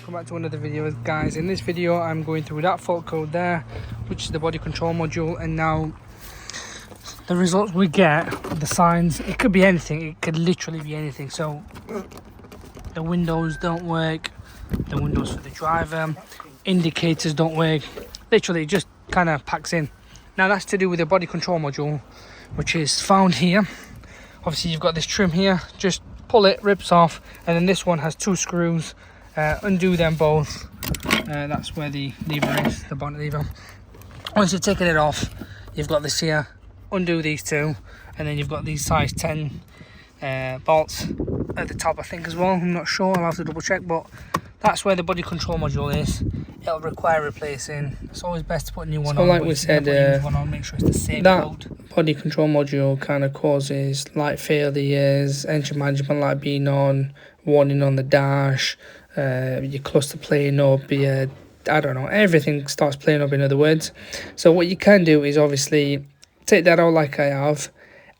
welcome back to another video, guys. In this video I'm going through that fault code there, which is the body control module, and now the results we get, the signs, it could be anything, it could literally be anything. So the windows don't work, the windows for the driver, indicators don't work, literally it just kind of packs in. Now that's to do with the body control module, which is found here. Obviously you've got this trim here, just pull it, rips off, and then this one has two screws. Undo them both. That's where the lever is, the bonnet lever. Once you've taken it off, you've got this here. Undo these two, and then you've got these size 10 bolts at the top, I think, as well. I'm not sure, I'll have to double check, but that's where the body control module is. It'll require replacing. It's always best to put a new one on. Like we said, make sure it's the same that code. Body control module kind of causes light failures, engine management light being on, warning on the dash, your cluster playing up, I don't know, everything starts playing up, in other words. So what you can do is obviously take that out like I have,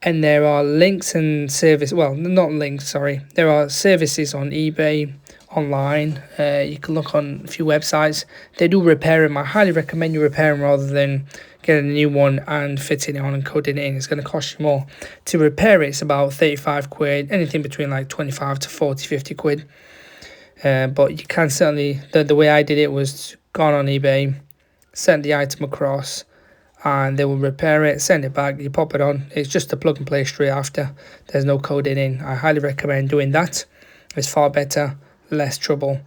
and there are links and service, well, not links, sorry, there are services on eBay, online. You can look on a few websites. They do repair them. I highly recommend you repair them rather than getting a new one and fitting it on and coding it in. It's going to cost you more. To repair it, it's about 35 quid, anything between like 25 to 40, 50 quid. But you can certainly, the way I did it was gone on eBay, sent the item across, and they will repair it, send it back, you pop it on. It's just a plug and play straight after. There's no coding in. I highly recommend doing that. It's far better, less trouble.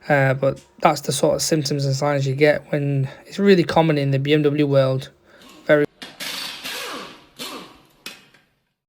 But that's the sort of symptoms and signs you get when it's really common in the BMW world